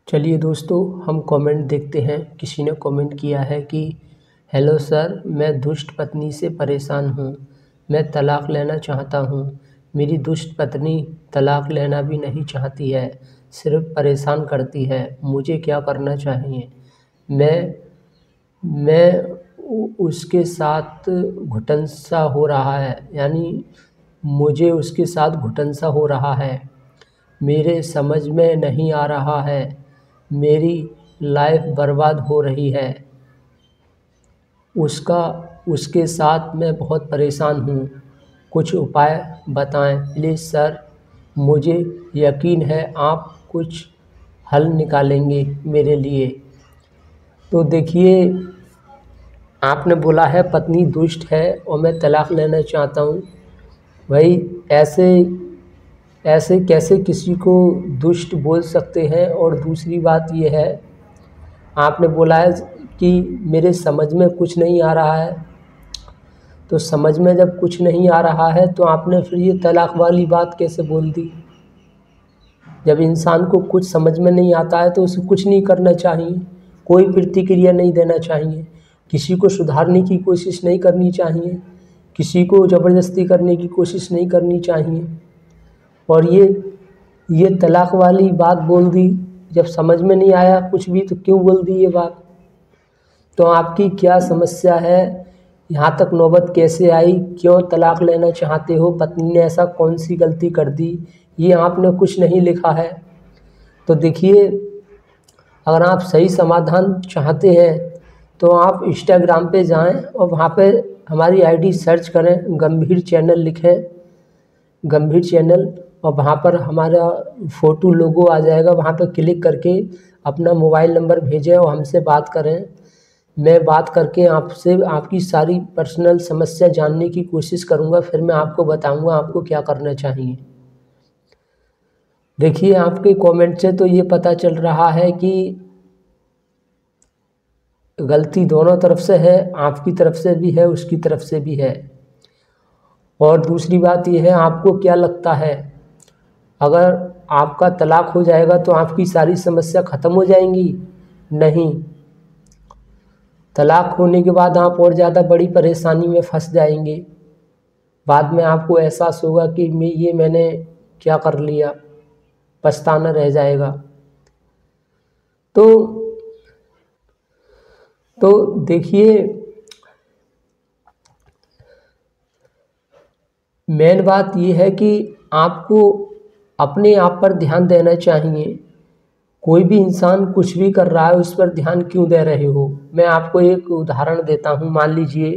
चलिए दोस्तों, हम कमेंट देखते हैं। किसी ने कमेंट किया है कि हेलो सर, मैं दुष्ट पत्नी से परेशान हूँ। मैं तलाक़ लेना चाहता हूँ। मेरी दुष्ट पत्नी तलाक़ लेना भी नहीं चाहती है, सिर्फ़ परेशान करती है। मुझे क्या करना चाहिए? मैं उसके साथ घुटन सा हो रहा है, यानी मुझे उसके साथ घुटन सा हो रहा है। मेरे समझ में नहीं आ रहा है। मेरी लाइफ बर्बाद हो रही है। उसके साथ मैं बहुत परेशान हूँ। कुछ उपाय बताएं प्लीज़ सर। मुझे यकीन है आप कुछ हल निकालेंगे मेरे लिए। तो देखिए, आपने बोला है पत्नी दुष्ट है और मैं तलाक़ लेना चाहता हूँ। भाई ऐसे कैसे किसी को दुष्ट बोल सकते हैं? और दूसरी बात ये है, आपने बोला है कि मेरे समझ में कुछ नहीं आ रहा है। तो समझ में जब कुछ नहीं आ रहा है तो आपने फिर ये तलाक़ वाली बात कैसे बोल दी? जब इंसान को कुछ समझ में नहीं आता है तो उसे कुछ नहीं करना चाहिए, कोई प्रतिक्रिया नहीं देना चाहिए, किसी को सुधारने की कोशिश नहीं करनी चाहिए, किसी को ज़बरदस्ती करने की कोशिश नहीं करनी चाहिए। और ये तलाक़ वाली बात बोल दी, जब समझ में नहीं आया कुछ भी तो क्यों बोल दी ये बात? तो आपकी क्या समस्या है? यहाँ तक नौबत कैसे आई? क्यों तलाक़ लेना चाहते हो? पत्नी ने ऐसा कौन सी गलती कर दी? ये आपने कुछ नहीं लिखा है। तो देखिए, अगर आप सही समाधान चाहते हैं तो आप इंस्टाग्राम पे जाएं और वहाँ पे हमारी आईडी सर्च करें, गंभीर चैनल लिखें, गंभीर चैनल, और वहाँ पर हमारा फ़ोटो लोगो आ जाएगा। वहाँ पर क्लिक करके अपना मोबाइल नंबर भेजें और हमसे बात करें। मैं बात करके आपसे आपकी सारी पर्सनल समस्या जानने की कोशिश करूँगा, फिर मैं आपको बताऊँगा आपको क्या करना चाहिए। देखिए, आपके कमेंट से तो ये पता चल रहा है कि गलती दोनों तरफ से है, आपकी तरफ से भी है, उसकी तरफ से भी है। और दूसरी बात ये है, आपको क्या लगता है, अगर आपका तलाक़ हो जाएगा तो आपकी सारी समस्या ख़त्म हो जाएंगी? नहीं, तलाक़ होने के बाद आप और ज़्यादा बड़ी परेशानी में फंस जाएंगे। बाद में आपको एहसास होगा कि मैंने क्या कर लिया, पछताना रह जाएगा। तो देखिए, मेन बात ये है कि आपको अपने आप पर ध्यान देना चाहिए। कोई भी इंसान कुछ भी कर रहा है, उस पर ध्यान क्यों दे रहे हो? मैं आपको एक उदाहरण देता हूँ। मान लीजिए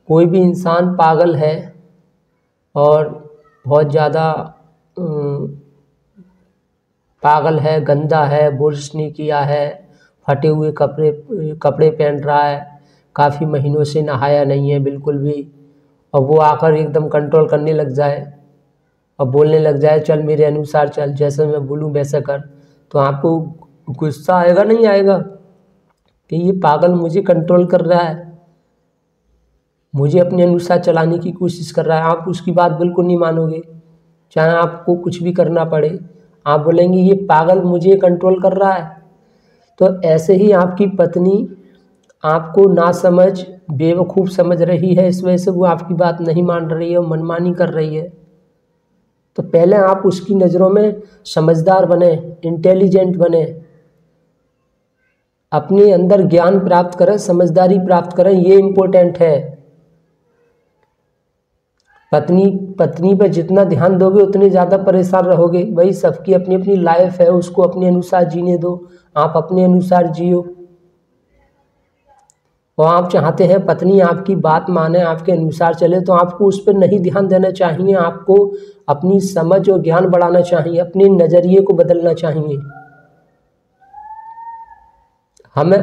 कोई भी इंसान पागल है और बहुत ज़्यादा पागल है, गंदा है, बुर्श नहीं किया है, फटे हुए कपड़े पहन रहा है, काफ़ी महीनों से नहाया नहीं है बिल्कुल भी, और वो आकर एकदम कंट्रोल करने लग जाए और बोलने लग जाए, चल मेरे अनुसार चल, जैसे मैं बोलूँ वैसा कर, तो आपको गुस्सा आएगा नहीं आएगा कि ये पागल मुझे कंट्रोल कर रहा है, मुझे अपने अनुसार चलाने की कोशिश कर रहा है? आप उसकी बात बिल्कुल नहीं मानोगे, चाहे आपको कुछ भी करना पड़े। आप बोलेंगे ये पागल मुझे कंट्रोल कर रहा है। तो ऐसे ही आपकी पत्नी आपको नासमझ, बेवकूफ़ समझ रही है, इस वजह से वो आपकी बात नहीं मान रही है, मनमानी कर रही है। तो पहले आप उसकी नज़रों में समझदार बने, इंटेलिजेंट बने, अपने अंदर ज्ञान प्राप्त करें, समझदारी प्राप्त करें, ये इम्पोर्टेंट है। पत्नी पर जितना ध्यान दोगे उतने ज़्यादा परेशान रहोगे। भाई, सबकी अपनी अपनी लाइफ है, उसको अपने अनुसार जीने दो, आप अपने अनुसार जियो। और आप चाहते हैं पत्नी आपकी बात माने, आपके अनुसार चले, तो आपको उस पर नहीं ध्यान देना चाहिए। आपको अपनी समझ और ज्ञान बढ़ाना चाहिए, अपने नज़रिए को बदलना चाहिए।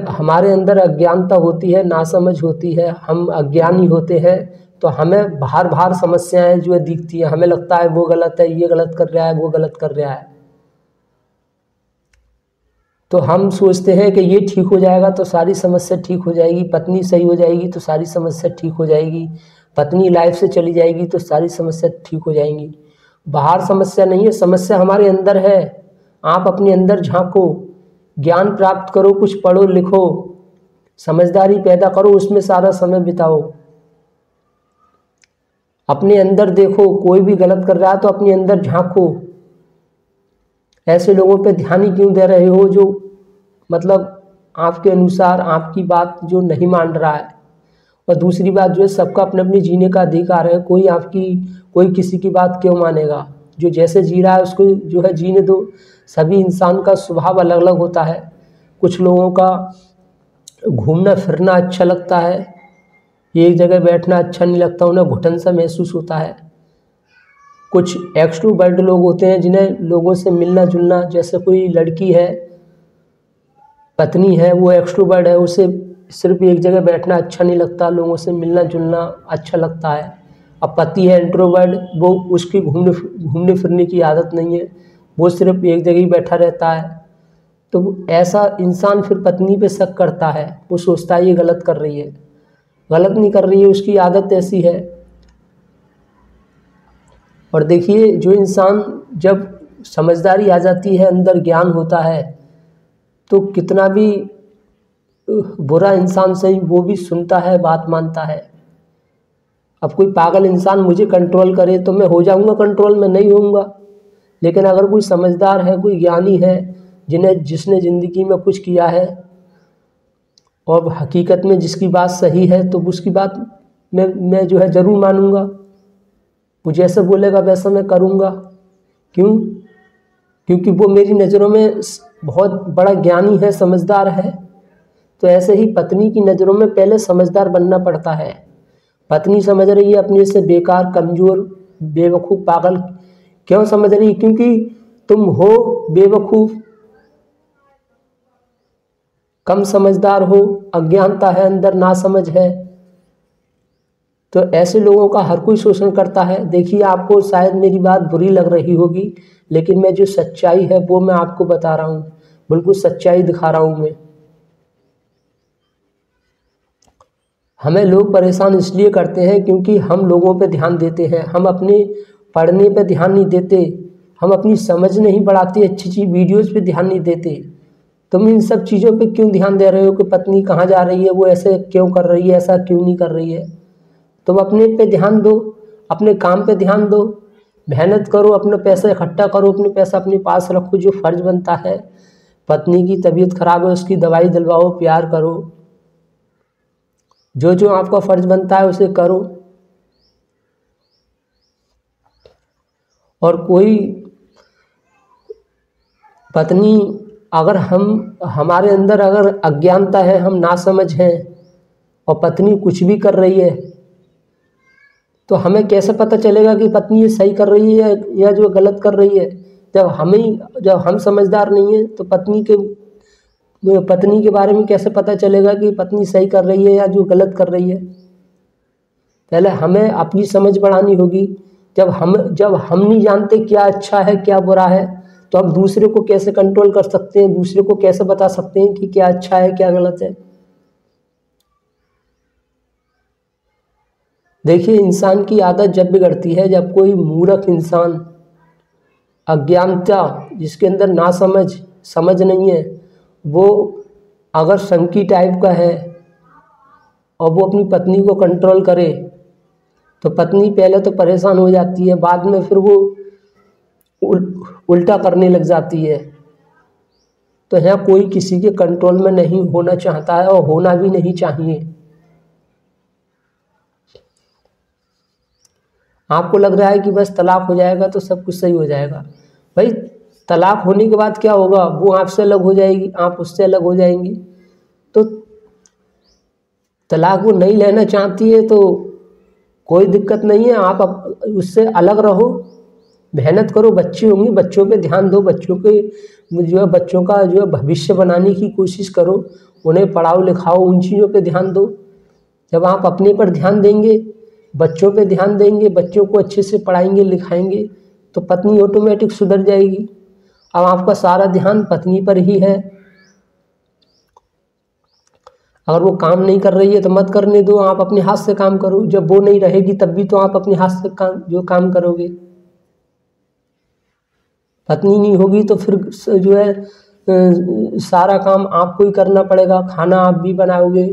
हमारे अंदर अज्ञानता होती है, नासमझ होती है, हम अज्ञानी होते हैं, तो हमें बाहर समस्याएं जो दिखती है, हमें लगता है वो गलत है, ये गलत कर रहा है, वो गलत कर रहा है, तो हम सोचते हैं कि ये ठीक हो जाएगा तो सारी समस्या ठीक हो जाएगी, पत्नी सही हो जाएगी तो सारी समस्या ठीक हो जाएगी, पत्नी लाइफ से चली जाएगी तो सारी समस्या ठीक हो जाएंगी। बाहर समस्या नहीं है, समस्या हमारे अंदर है। आप अपने अंदर झांको, ज्ञान प्राप्त करो, कुछ पढ़ो लिखो, समझदारी पैदा करो, उसमें सारा समय बिताओ। अपने अंदर देखो, कोई भी गलत कर रहा है तो अपने अंदर झांको। ऐसे लोगों पे ध्यान ही क्यों दे रहे हो जो मतलब आपके अनुसार आपकी बात जो नहीं मान रहा है। और दूसरी बात जो है, सबका अपने अपने जीने का अधिकार है, कोई किसी की बात क्यों मानेगा। जो जैसे जी रहा है उसको जो है जीने दो। सभी इंसान का स्वभाव अलग अलग होता है। कुछ लोगों का घूमना फिरना अच्छा लगता है, एक जगह बैठना अच्छा नहीं लगता, उन्हें घुटन सा महसूस होता है। कुछ एक्सट्रोवर्ट लोग होते हैं जिन्हें लोगों से मिलना जुलना, जैसे कोई लड़की है, पत्नी है, वो एक्सट्रोवर्ट है, उसे सिर्फ एक जगह बैठना अच्छा नहीं लगता, लोगों से मिलना जुलना अच्छा लगता है। अब पति है इंट्रोवर्ट, वो उसकी घूमने फिरने की आदत नहीं है, वो सिर्फ एक जगह ही बैठा रहता है। तो ऐसा इंसान फिर पत्नी पे शक करता है, वो सोचता है ये गलत कर रही है। गलत नहीं कर रही है, उसकी आदत ऐसी है। और देखिए, जो इंसान जब समझदारी आ जाती है, अंदर ज्ञान होता है, तो कितना भी बुरा इंसान सही वो भी सुनता है, बात मानता है। अब कोई पागल इंसान मुझे कंट्रोल करे तो मैं हो जाऊंगा कंट्रोल में, नहीं होऊंगा। लेकिन अगर कोई समझदार है, कोई ज्ञानी है, जिसने ज़िंदगी में कुछ किया है और हकीकत में जिसकी बात सही है, तो उसकी बात मैं जो है ज़रूर मानूंगा। वो जैसे बोलेगा वैसा मैं करूंगा। क्यों? क्योंकि वो मेरी नज़रों में बहुत बड़ा ज्ञानी है, समझदार है। तो ऐसे ही पत्नी की नज़रों में पहले समझदार बनना पड़ता है। पत्नी समझ रही है अपने से बेकार, कमज़ोर, बेवकूफ़, पागल। क्यों समझ रही है? क्योंकि तुम हो बेवकूफ़, कम समझदार हो, अज्ञानता है अंदर, नासमझ है। तो ऐसे लोगों का हर कोई शोषण करता है। देखिए, आपको शायद मेरी बात बुरी लग रही होगी, लेकिन मैं जो सच्चाई है वो मैं आपको बता रहा हूँ, बिल्कुल सच्चाई दिखा रहा हूँ मैं। हमें लोग परेशान इसलिए करते हैं क्योंकि हम लोगों पे ध्यान देते हैं, हम अपने पढ़ने पे ध्यान नहीं देते, हम अपनी समझ नहीं बढ़ाते, अच्छी अच्छी वीडियोज़ पे ध्यान नहीं देते। तुम इन सब चीज़ों पे क्यों ध्यान दे रहे हो कि पत्नी कहाँ जा रही है, वो ऐसे क्यों कर रही है, ऐसा क्यों नहीं कर रही है। तुम अपने पे ध्यान दो, अपने काम पे ध्यान दो, मेहनत करो, अपना पैसा इकट्ठा करो, अपने पैसा अपने पास रखो। जो फ़र्ज बनता है, पत्नी की तबीयत खराब है उसकी दवाई दिलवाओ, प्यार करो, जो जो आपका फ़र्ज बनता है उसे करो। और कोई पत्नी, अगर हमारे अंदर अगर अज्ञानता है, हम नासमझ हैं, और पत्नी कुछ भी कर रही है, तो हमें कैसे पता चलेगा कि पत्नी ये सही कर रही है या जो गलत कर रही है। जब हम समझदार नहीं है तो पत्नी के बारे में कैसे पता चलेगा कि पत्नी सही कर रही है या जो गलत कर रही है। पहले हमें अपनी समझ बढ़ानी होगी। जब हम नहीं जानते क्या अच्छा है क्या बुरा है, तो हम दूसरे को कैसे कंट्रोल कर सकते हैं, दूसरे को कैसे बता सकते हैं कि क्या अच्छा है क्या गलत है। देखिए, इंसान की आदत जब बिगड़ती है, जब कोई मूर्ख इंसान, अज्ञानता जिसके अंदर समझ नहीं है, वो अगर संकी टाइप का है और वो अपनी पत्नी को कंट्रोल करे, तो पत्नी पहले तो परेशान हो जाती है, बाद में फिर वो उल्टा करने लग जाती है। तो यहाँ कोई किसी के कंट्रोल में नहीं होना चाहता है और होना भी नहीं चाहिए। आपको लग रहा है कि बस तलाक हो जाएगा तो सब कुछ सही हो जाएगा। भाई, तलाक होने के बाद क्या होगा? वो आपसे अलग हो जाएगी, आप उससे अलग हो जाएंगी। तो तलाक वो नहीं लेना चाहती है तो कोई दिक्कत नहीं है, आप उससे अलग रहो, मेहनत करो, बच्चे होंगे, बच्चों पे ध्यान दो, बच्चों का जो है भविष्य बनाने की कोशिश करो, उन्हें पढ़ाओ लिखाओ, उन चीज़ों पे ध्यान दो। जब आप अपने पर ध्यान देंगे, बच्चों पे ध्यान देंगे, बच्चों को अच्छे से पढ़ाएंगे लिखाएंगे, तो पत्नी ऑटोमेटिक सुधर जाएगी। अब आपका सारा ध्यान पत्नी पर ही है। अगर वो काम नहीं कर रही है तो मत करने दो, आप अपने हाथ से काम करो। जब वो नहीं रहेगी तब भी तो आप अपने हाथ से काम करोगे। पत्नी नहीं होगी तो फिर जो है सारा काम आपको ही करना पड़ेगा, खाना आप भी बनाओगे,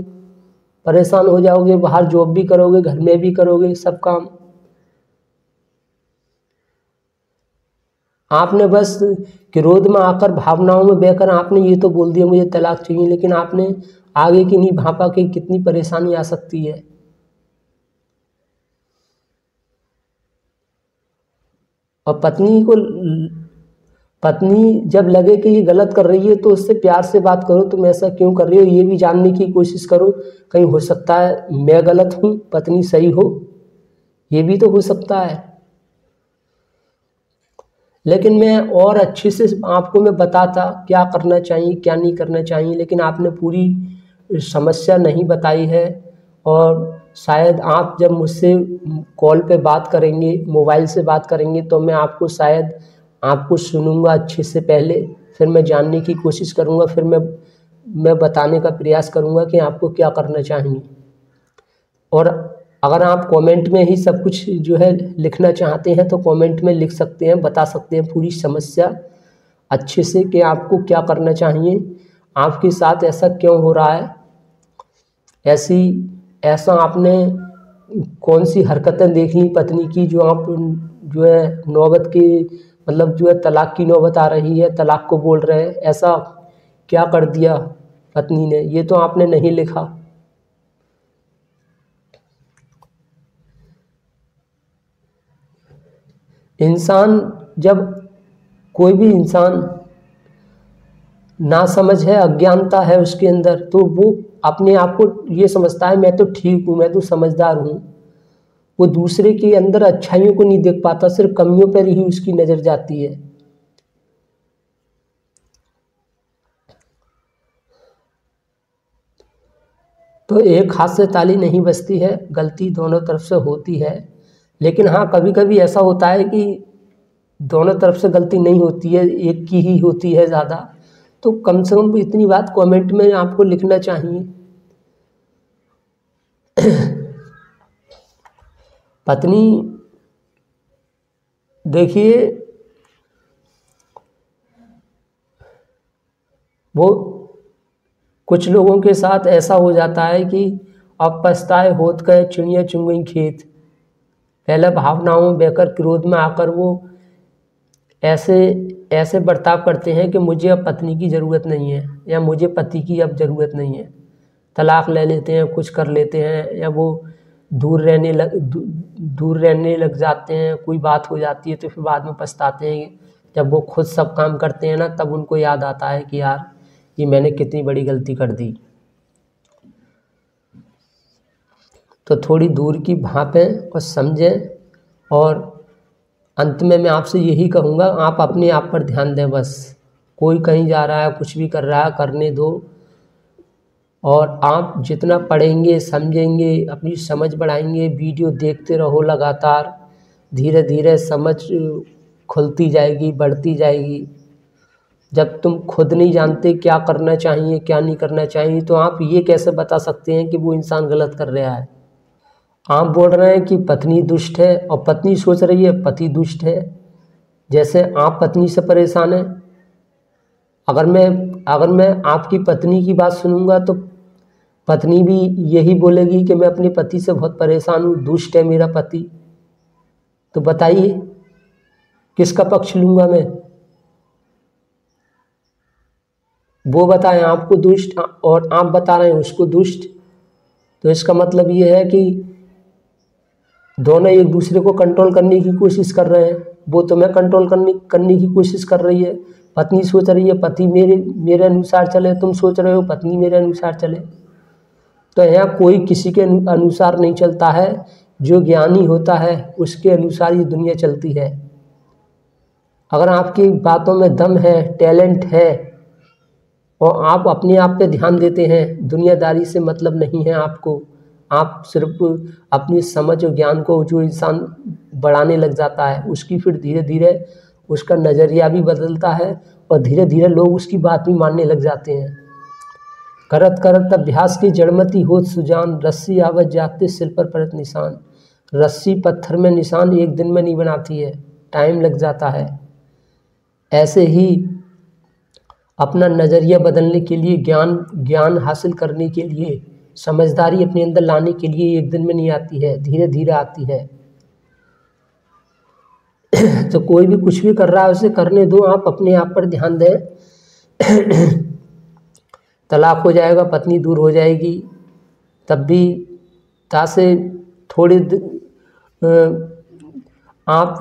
परेशान हो जाओगे, बाहर जॉब भी करोगे, घर में भी करोगे सब काम। आपने बस क्रोध में आकर, भावनाओं में बहकर आपने ये तो बोल दिया मुझे तलाक चाहिए, लेकिन आपने आगे की नहीं भांपा कि कितनी परेशानी आ सकती है। और पत्नी जब लगे कि ये गलत कर रही है तो उससे प्यार से बात करो, तुम ऐसा क्यों कर रही हो, ये भी जानने की कोशिश करो। कहीं हो सकता है मैं गलत हूँ, पत्नी सही हो, ये भी तो हो सकता है। लेकिन मैं और अच्छे से आपको मैं बताता क्या करना चाहिए क्या नहीं करना चाहिए, लेकिन आपने पूरी समस्या नहीं बताई है। और शायद आप जब मुझसे कॉल पे बात करेंगे, मोबाइल से बात करेंगे, तो मैं आपको शायद आपको सुनूंगा अच्छे से पहले, फिर मैं जानने की कोशिश करूंगा, फिर मैं बताने का प्रयास करूंगा कि आपको क्या करना चाहिए। और अगर आप कमेंट में ही सब कुछ जो है लिखना चाहते हैं तो कमेंट में लिख सकते हैं, बता सकते हैं पूरी समस्या अच्छे से कि आपको क्या करना चाहिए, आपके साथ ऐसा क्यों हो रहा है, ऐसा आपने कौन सी हरकतें देख ली पत्नी की जो आप जो है नौबत की, मतलब जो है तलाक की नौबत आ रही है, तलाक को बोल रहे हैं, ऐसा क्या कर दिया पत्नी ने, ये तो आपने नहीं लिखा। इंसान जब कोई भी इंसान ना समझ है, अज्ञानता है उसके अंदर, तो वो अपने आप को ये समझता है मैं तो ठीक हूँ, मैं तो समझदार हूँ। वो दूसरे के अंदर अच्छाइयों को नहीं देख पाता, सिर्फ कमियों पर ही उसकी नज़र जाती है। तो एक हाथ से ताली नहीं बजती है, गलती दोनों तरफ से होती है। लेकिन हाँ, कभी कभी ऐसा होता है कि दोनों तरफ से गलती नहीं होती है, एक की ही होती है ज़्यादा, तो कम से कम इतनी बात कमेंट में आपको लिखना चाहिए। पत्नी देखिए, वो कुछ लोगों के साथ ऐसा हो जाता है कि अब पछताए होत गए चिड़िया चुन गई खेत। पहले भावनाओं में बहकर, क्रोध में आकर वो ऐसे ऐसे बर्ताव करते हैं कि मुझे अब पत्नी की ज़रूरत नहीं है, या मुझे पति की अब ज़रूरत नहीं है, तलाक ले लेते हैं, कुछ कर लेते हैं, या वो दूर रहने लग जाते हैं। कोई बात हो जाती है तो फिर बाद में पछताते हैं। जब वो खुद सब काम करते हैं ना, तब उनको याद आता है कि यार ये मैंने कितनी बड़ी गलती कर दी। तो थोड़ी दूर की भांपें और समझें। और अंत में मैं आपसे यही कहूँगा, आप अपने आप पर ध्यान दें बस। कोई कहीं जा रहा है, कुछ भी कर रहा है, करने दो। और आप जितना पढ़ेंगे, समझेंगे, अपनी समझ बढ़ाएंगे, वीडियो देखते रहो लगातार, धीरे धीरे समझ खुलती जाएगी, बढ़ती जाएगी। जब तुम खुद नहीं जानते क्या करना चाहिए क्या नहीं करना चाहिए, तो आप ये कैसे बता सकते हैं कि वो इंसान गलत कर रहा है। आप बोल रहे हैं कि पत्नी दुष्ट है, और पत्नी सोच रही है पति दुष्ट है। जैसे आप पत्नी से परेशान हैं, अगर मैं आपकी पत्नी की बात सुनूंगा तो पत्नी भी यही बोलेगी कि मैं अपने पति से बहुत परेशान हूँ, दुष्ट है मेरा पति। तो बताइए किसका पक्ष लूँगा मैं? वो बताएं आपको दुष्ट और आप बता रहे हैं उसको दुष्ट, तो इसका मतलब ये है कि दोनों एक दूसरे को कंट्रोल करने की कोशिश कर रहे हैं। वो तो मैं कंट्रोल करने की कोशिश कर रही है, पत्नी सोच रही है पति मेरे अनुसार चले, तुम सोच रहे हो पत्नी मेरे अनुसार चले। तो यहाँ कोई किसी के अनुसार नहीं चलता है, जो ज्ञानी होता है उसके अनुसार ये दुनिया चलती है। अगर आपकी बातों में दम है, टैलेंट है, और आप अपने आप पे ध्यान देते हैं, दुनियादारी से मतलब नहीं है आपको, आप सिर्फ अपनी समझ और ज्ञान को जो इंसान बढ़ाने लग जाता है, उसकी फिर धीरे धीरे उसका नज़रिया भी बदलता है, और धीरे धीरे लोग उसकी बात भी मानने लग जाते हैं। करत करत अभ्यास की जड़मती होत सुजान, रस्सी आवत जाते सिर पर परत निशान। रस्सी पत्थर में निशान एक दिन में नहीं बनाती है, टाइम लग जाता है। ऐसे ही अपना नज़रिया बदलने के लिए, ज्ञान हासिल करने के लिए, समझदारी अपने अंदर लाने के लिए एक दिन में नहीं आती है, धीरे धीरे आती है। तो कोई भी कुछ भी कर रहा है उसे करने दो, आप अपने आप पर ध्यान दें। तलाक हो जाएगा, पत्नी दूर हो जाएगी, तब भी तासे थोड़ी आप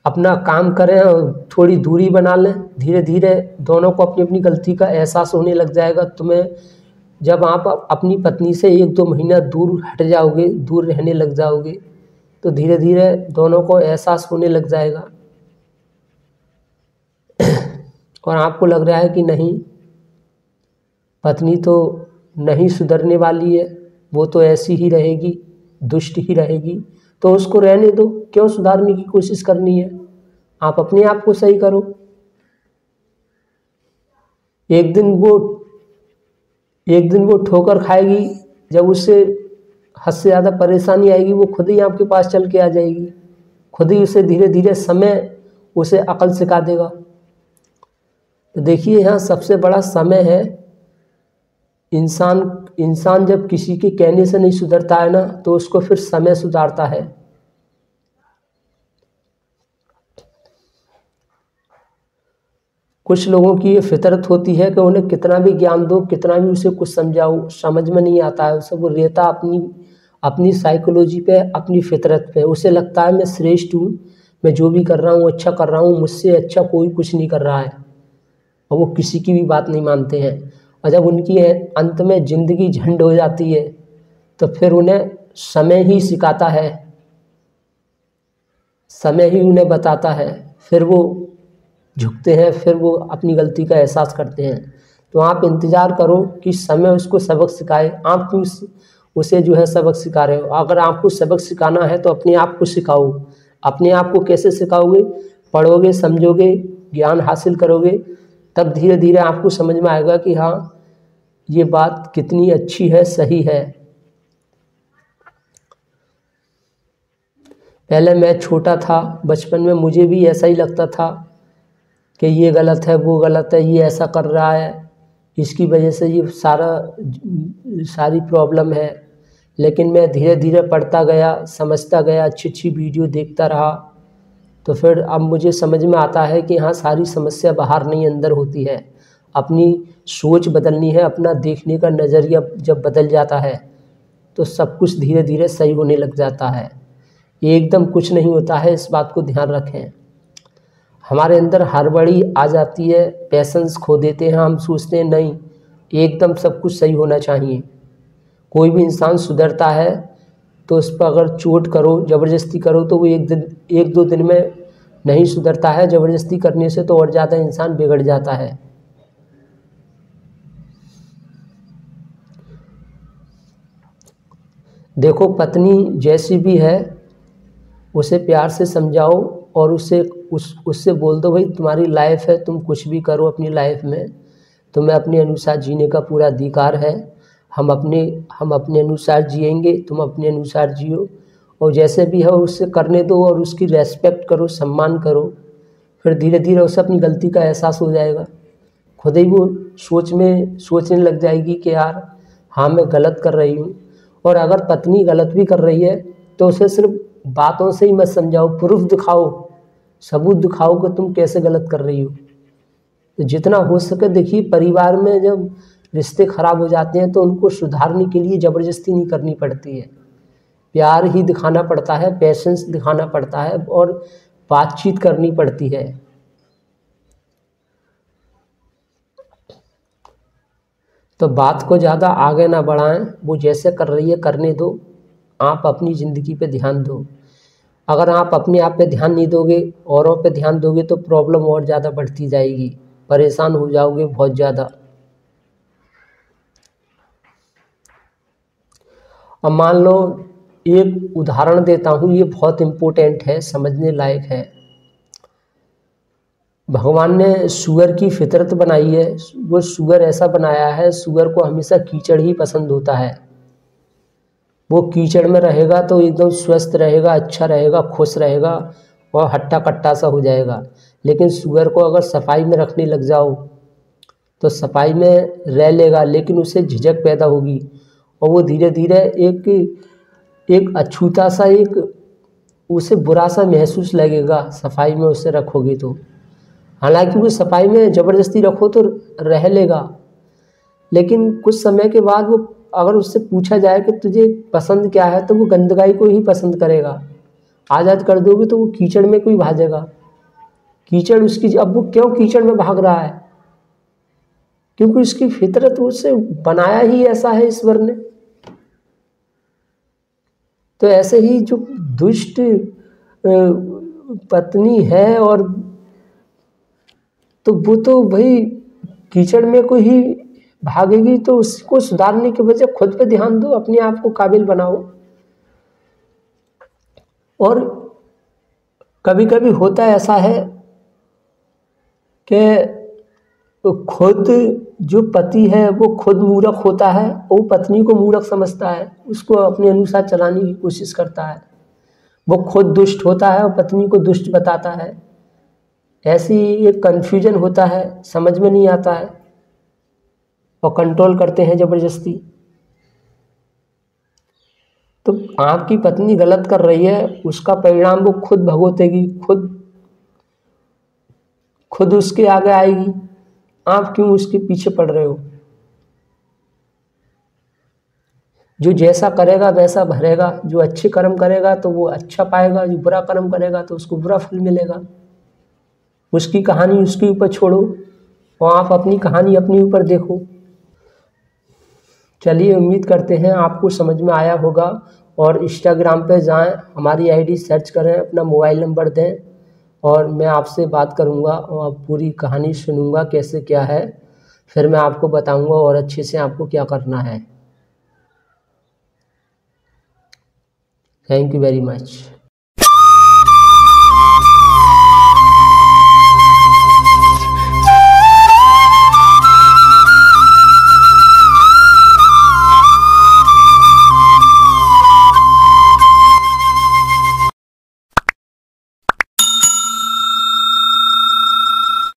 अपना काम करें और थोड़ी दूरी बना लें। धीरे धीरे दोनों को अपनी अपनी गलती का एहसास होने लग जाएगा। तुम्हें जब आप अपनी पत्नी से 1-2 महीना दूर हट जाओगे, दूर रहने लग जाओगे, तो धीरे धीरे दोनों को एहसास होने लग जाएगा और आपको लग रहा है कि नहीं, पत्नी तो नहीं सुधरने वाली है, वो तो ऐसी ही रहेगी, दुष्ट ही रहेगी, तो उसको रहने दो, क्यों सुधारने की कोशिश करनी है। आप अपने आप को सही करो। एक दिन वो ठोकर खाएगी, जब उससे हद से ज़्यादा परेशानी आएगी, वो खुद ही आपके पास चल के आ जाएगी, खुद ही उसे धीरे धीरे समय उसे अकल सिखा देगा। तो देखिए, यहाँ सबसे बड़ा समय है। इंसान जब किसी के कहने से नहीं सुधरता है ना, तो उसको फिर समय सुधारता है। कुछ लोगों की ये फितरत होती है कि उन्हें कितना भी ज्ञान दो, कितना भी उसे कुछ समझाओ, समझ में नहीं आता है। उसे वो रहता अपनी साइकोलॉजी पे, अपनी फितरत पे। उसे लगता है मैं श्रेष्ठ हूँ, मैं जो भी कर रहा हूँ अच्छा कर रहा हूँ, मुझसे अच्छा कोई कुछ नहीं कर रहा है, और वो किसी की भी बात नहीं मानते हैं। और जब उनकी अंत में ज़िंदगी झंड हो जाती है, तो फिर उन्हें समय ही सिखाता है, समय ही उन्हें बताता है, फिर वो झुकते हैं, फिर वो अपनी गलती का एहसास करते हैं। तो आप इंतज़ार करो कि समय उसको सबक सिखाए, आप क्यों उसे जो है सबक सिखा रहे हो। अगर आपको सबक सिखाना है तो अपने आप को सिखाओ। अपने आप को कैसे सिखाओगे? पढ़ोगे, समझोगे, ज्ञान हासिल करोगे, तब धीरे धीरे आपको समझ में आएगा कि हाँ, ये बात कितनी अच्छी है, सही है। पहले मैं छोटा था, बचपन में मुझे भी ऐसा ही लगता था कि ये गलत है, वो गलत है, ये ऐसा कर रहा है, इसकी वजह से ये सारी प्रॉब्लम है। लेकिन मैं धीरे धीरे पढ़ता गया, समझता गया, अच्छी अच्छी वीडियो देखता रहा, तो फिर अब मुझे समझ में आता है कि हाँ, सारी समस्या बाहर नहीं अंदर होती है। अपनी सोच बदलनी है, अपना देखने का नज़रिया जब बदल जाता है तो सब कुछ धीरे धीरे सही होने लग जाता है। एकदम कुछ नहीं होता है, इस बात को ध्यान रखें। हमारे अंदर हड़बड़ी आ जाती है, पैशंस खो देते हैं, हम सोचते हैं नहीं, एकदम सब कुछ सही होना चाहिए। कोई भी इंसान सुधरता है तो उस पर अगर चोट करो, ज़बरदस्ती करो, तो वो 1-2 दिन में नहीं सुधरता है। ज़बरदस्ती करने से तो और ज़्यादा इंसान बिगड़ जाता है। देखो, पत्नी जैसी भी है उसे प्यार से समझाओ और उससे बोल दो, भाई तुम्हारी लाइफ है, तुम कुछ भी करो अपनी लाइफ में, तुम्हें अपने अनुसार जीने का पूरा अधिकार है। हम अपने अनुसार जिएंगे, तुम अपने अनुसार जियो, और जैसे भी है उससे करने दो और उसकी रेस्पेक्ट करो, सम्मान करो। फिर धीरे धीरे उसे अपनी गलती का एहसास हो जाएगा, खुद ही वो सोचने लग जाएगी कि यार हाँ, मैं गलत कर रही हूँ। और अगर पत्नी गलत भी कर रही है तो उसे सिर्फ बातों से ही मत समझाओ, प्रूफ दिखाओ, सबूत दिखाओ कि तुम कैसे गलत कर रही हो। तो जितना हो सके, देखिए, परिवार में जब रिश्ते ख़राब हो जाते हैं तो उनको सुधारने के लिए ज़बरदस्ती नहीं करनी पड़ती है, प्यार ही दिखाना पड़ता है, पेशेंस दिखाना पड़ता है और बातचीत करनी पड़ती है। तो बात को ज़्यादा आगे ना बढ़ाएं, वो जैसे कर रही है करने दो, आप अपनी ज़िंदगी पे ध्यान दो। अगर आप अपने आप पे ध्यान नहीं दोगे, औरों पे ध्यान दोगे, तो प्रॉब्लम और ज़्यादा बढ़ती जाएगी, परेशान हो जाओगे बहुत ज़्यादा। अब मान लो, एक उदाहरण देता हूँ, ये बहुत इम्पोर्टेंट है, समझने लायक है। भगवान ने सूअर की फितरत बनाई है, वो सूअर ऐसा बनाया है, सूअर को हमेशा कीचड़ ही पसंद होता है। वो कीचड़ में रहेगा तो एकदम स्वस्थ रहेगा, अच्छा रहेगा, खुश रहेगा और हट्टा कट्टा सा हो जाएगा। लेकिन सूअर को अगर सफाई में रखने लग जाओ तो सफाई में रह लेगा, लेकिन उसे झिझक पैदा होगी और वो धीरे धीरे एक अछूता सा, एक उसे बुरा सा महसूस लगेगा सफाई में उसे रखोगे तो। हालांकि वो सफाई में ज़बरदस्ती रखो तो रह लेगा, लेकिन कुछ समय के बाद वो, अगर उससे पूछा जाए कि तुझे पसंद क्या है, तो वो गंदगाई को ही पसंद करेगा। आज़ाद कर दोगे तो वो कीचड़ में कोई भागेगा। कीचड़ उसकी, अब वो क्यों कीचड़ में भाग रहा है? क्योंकि उसकी फितरत, उसे बनाया ही ऐसा है ईश्वर ने। तो ऐसे ही जो दुष्ट पत्नी है, और तो वो तो वही कीचड़ में को ही भागेगी। तो उसको सुधारने के बजाय खुद पे ध्यान दो, अपने आप को काबिल बनाओ। और कभी कभी होता ऐसा है कि खुद जो पति है वो खुद मूर्ख होता है, वो पत्नी को मूर्ख समझता है, उसको अपने अनुसार चलाने की कोशिश करता है। वो खुद दुष्ट होता है और पत्नी को दुष्ट बताता है। ऐसी एक कन्फ्यूजन होता है, समझ में नहीं आता है, और कंट्रोल करते हैं ज़बरदस्ती। तो आपकी पत्नी गलत कर रही है, उसका परिणाम वो खुद भुगतेगी, खुद उसके आगे आएगी। आप क्यों उसके पीछे पड़ रहे हो? जो जैसा करेगा वैसा भरेगा। जो अच्छे कर्म करेगा तो वो अच्छा पाएगा, जो बुरा कर्म करेगा तो उसको बुरा फल मिलेगा। उसकी कहानी उसके ऊपर छोड़ो और आप अपनी कहानी अपने ऊपर देखो। चलिए, उम्मीद करते हैं आपको समझ में आया होगा। और इंस्टाग्राम पे जाएं, हमारी आईडी सर्च करें, अपना मोबाइल नंबर दें और मैं आपसे बात करूंगा और पूरी कहानी सुनूंगा कैसे क्या है। फिर मैं आपको बताऊंगा और अच्छे से आपको क्या करना है। Thank you very much.